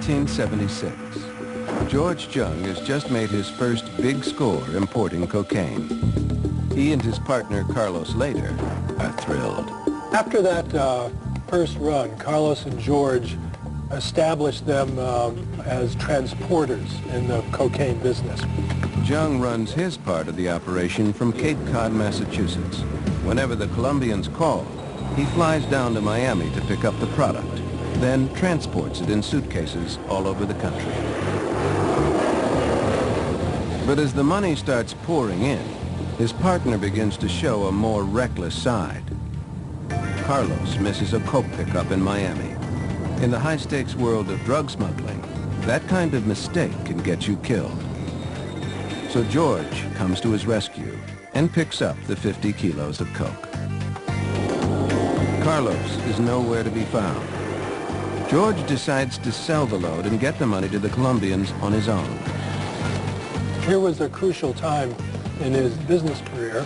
1976. George Jung has just made his first big score importing cocaine. He and his partner, Carlos, later are thrilled. After that first run, Carlos and George established them as transporters in the cocaine business. Jung runs his part of the operation from Cape Cod, Massachusetts. Whenever the Colombians call, he flies down to Miami to pick up the product, then transports it in suitcases all over the country. But as the money starts pouring in, his partner begins to show a more reckless side. Carlos misses a coke pickup in Miami. In the high-stakes world of drug smuggling, that kind of mistake can get you killed. So George comes to his rescue and picks up the 50 kilos of coke. Carlos is nowhere to be found. George decides to sell the load and get the money to the Colombians on his own. Here was a crucial time in his business career.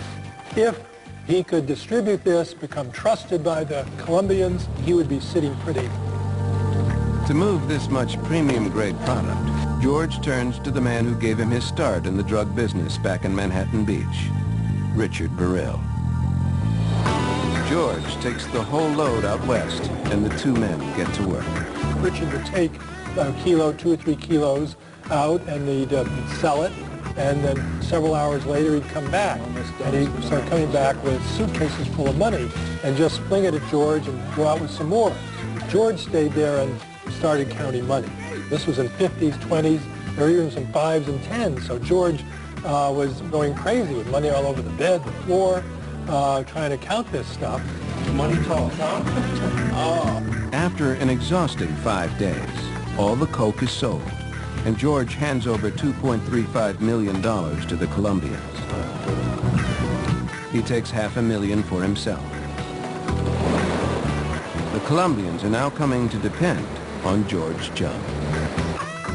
If he could distribute this, become trusted by the Colombians, he would be sitting pretty. To move this much premium-grade product, George turns to the man who gave him his start in the drug business back in Manhattan Beach, Richard Burrill. George takes the whole load out west, and the two men get to work. Richard would take a kilo, 2 or 3 kilos out, and he'd sell it, and then several hours later he'd come back, and he'd start coming back with suitcases full of money, and just fling it at George and go out with some more. George stayed there and started counting money. This was in 50s, 20s, there were even some 5s and 10s, so George was going crazy with money all over the bed, the floor, trying to count this stuff. Money talks, huh? Oh. After an exhausting 5 days, all the coke is sold, and George hands over $2.35 million to the Colombians. He takes $500,000 for himself. The Colombians are now coming to depend on George Jung.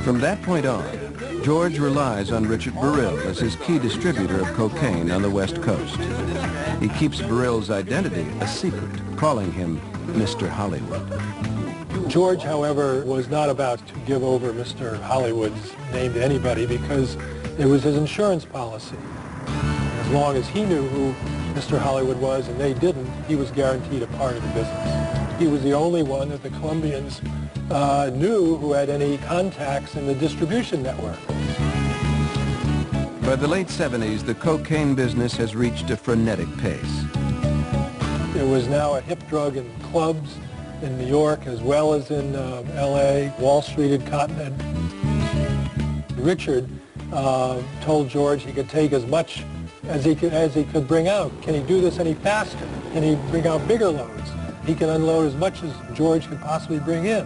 From that point on, George relies on Richard Burrill as his key distributor of cocaine on the West Coast. He keeps Burrill's identity a secret, calling him Mr. Hollywood. George, however, was not about to give over Mr. Hollywood's name to anybody because it was his insurance policy. As long as he knew who Mr. Hollywood was and they didn't, he was guaranteed a part of the business. He was the only one that the Colombians knew who had any contacts in the distribution network. By the late 70s, the cocaine business has reached a frenetic pace. It was now a hip drug in clubs in New York as well as in L.A., Wall Street and Continent. Richard told George he could take as much as he could bring out. Can he do this any faster? Can he bring out bigger loads? He can unload as much as George could possibly bring in.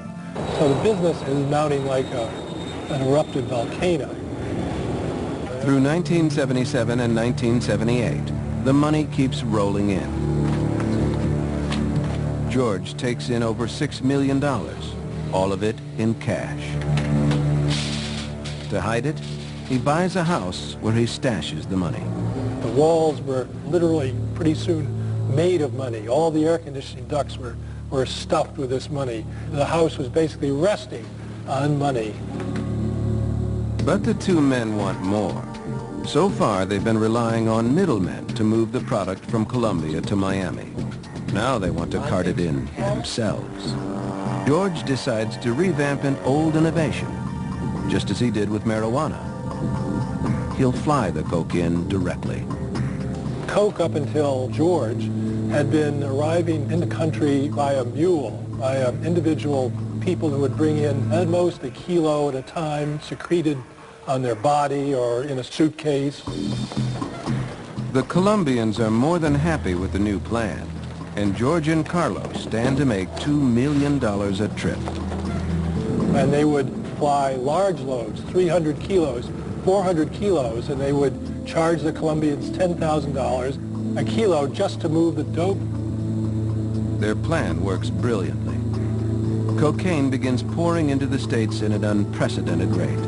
So the business is mounting like an erupted volcano. Through 1977 and 1978, the money keeps rolling in. George takes in over $6 million, all of it in cash. To hide it, he buys a house where he stashes the money. The walls were literally pretty soon made of money. All the air conditioning ducts were stuffed with this money. The house was basically resting on money. But the two men want more. So far, they've been relying on middlemen to move the product from Colombia to Miami. Now they want to cart it in themselves. George decides to revamp an old innovation, just as he did with marijuana. He'll fly the coke in directly. Coke, up until George, had been arriving in the country by a mule, by individual people who would bring in at most a kilo at a time, secreted on their body or in a suitcase. The Colombians are more than happy with the new plan, and George and Carlos stand to make $2 million a trip. And they would fly large loads, 300 kilos, 400 kilos, and they would charge the Colombians $10,000 a kilo just to move the dope. Their plan works brilliantly. Cocaine begins pouring into the States in an unprecedented rate.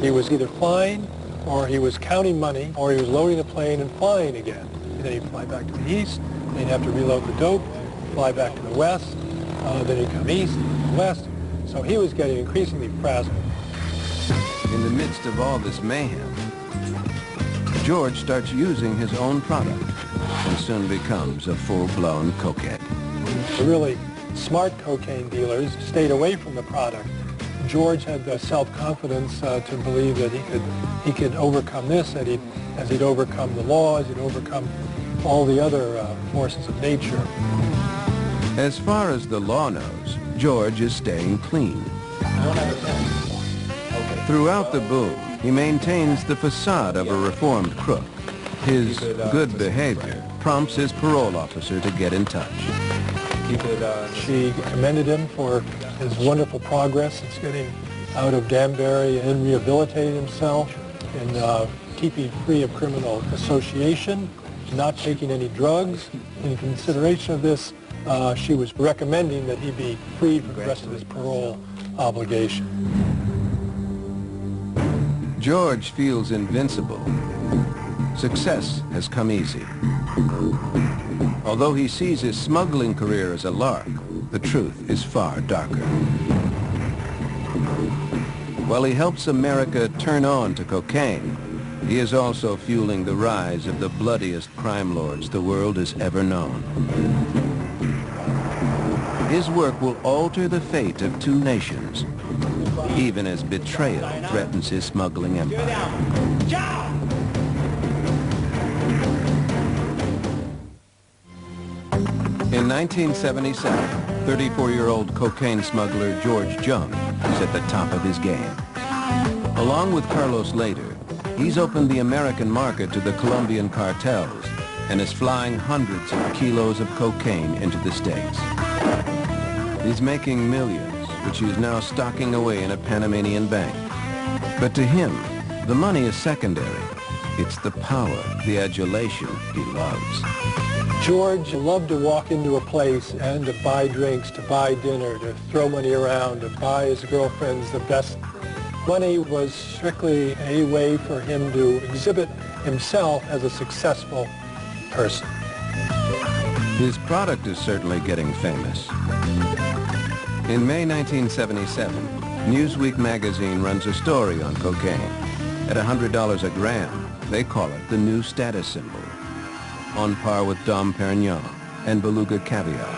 He was either flying, or he was counting money, or he was loading the plane and flying again. And then he'd fly back to the east, then he'd have to reload the dope, fly back to the west, then he'd come east, west. So he was getting increasingly frazzled. In the midst of all this mayhem, George starts using his own product and soon becomes a full-blown cokehead. The really smart cocaine dealers stayed away from the product. George had the self-confidence to believe that he could overcome this, as he'd overcome the laws, he'd overcome all the other forces of nature. As far as the law knows, George is staying clean. Throughout the boom, he maintains the facade of a reformed crook. His good behavior prompts his parole officer to get in touch. She commended him for his wonderful progress in getting out of Danbury and rehabilitating himself and keeping free of criminal association, not taking any drugs. In consideration of this, she was recommending that he be freed from the rest of his parole obligation. George feels invincible. Success has come easy. Although he sees his smuggling career as a lark, the truth is far darker. While he helps America turn on to cocaine, he is also fueling the rise of the bloodiest crime lords the world has ever known. His work will alter the fate of two nations, even as betrayal threatens his smuggling empire. In 1977, 34-year-old cocaine smuggler George Jung is at the top of his game. Along with Carlos Lader, he's opened the American market to the Colombian cartels and is flying hundreds of kilos of cocaine into the States. He's making millions, which he's now stocking away in a Panamanian bank. But to him, the money is secondary. It's the power, the adulation he loves. George loved to walk into a place and to buy drinks, to buy dinner, to throw money around, to buy his girlfriends the best. Money was strictly a way for him to exhibit himself as a successful person. His product is certainly getting famous. In May 1977, Newsweek magazine runs a story on cocaine. At $100 a gram, they call it the new status symbol, on par with Dom Perignon and Beluga caviar.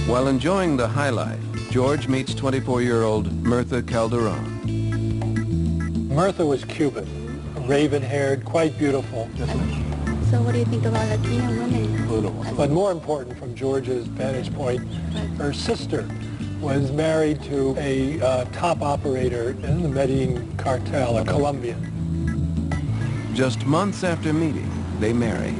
While enjoying the high life, George meets 24-year-old Mirtha Calderon. Mirtha was Cuban, raven-haired, quite beautiful. So what do you think about Latino women? But more important from George's vantage point, her sister was married to a top operator in the Medellin cartel, a Colombian. Just months after meeting, they marry.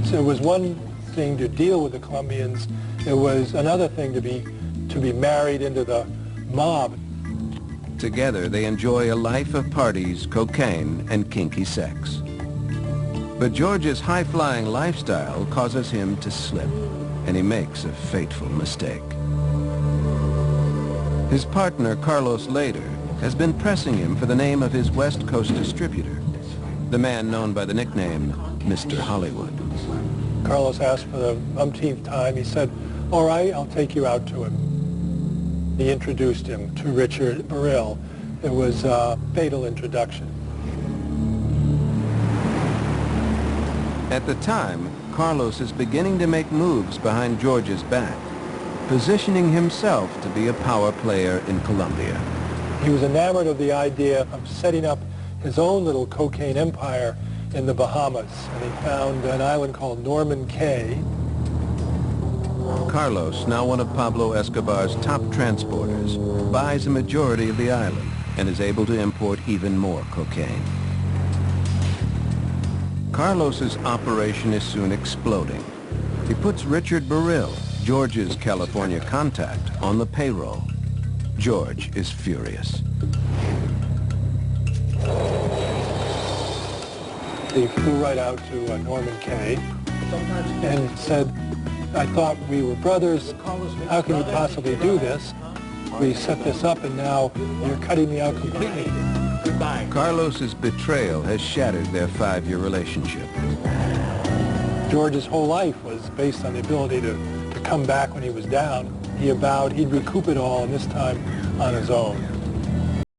So it was one thing to deal with the Colombians. It was another thing to be married into the mob. Together, they enjoy a life of parties, cocaine, and kinky sex. But George's high-flying lifestyle causes him to slip, and he makes a fateful mistake. His partner, Carlos Lader, has been pressing him for the name of his West Coast distributor, the man known by the nickname Mr. Hollywood. Carlos asked for the umpteenth time. He said, "All right, I'll take you out to him." He introduced him to Richard Burrill. It was a fatal introduction. At the time, Carlos is beginning to make moves behind George's back, positioning himself to be a power player in Colombia. He was enamored of the idea of setting up his own little cocaine empire in the Bahamas, and he found an island called Norman Cay. Carlos, now one of Pablo Escobar's top transporters, buys a majority of the island and is able to import even more cocaine. Carlos's operation is soon exploding. He puts Richard Burrill, George's California contact, on the payroll. George is furious. He flew right out to Norman Cay and said, "I thought we were brothers. How can you possibly do this? We set this up and now you're cutting me out completely." Carlos's betrayal has shattered their 5-year relationship. George's whole life was based on the ability to come back when he was down. He vowed he'd recoup it all, and this time on his own.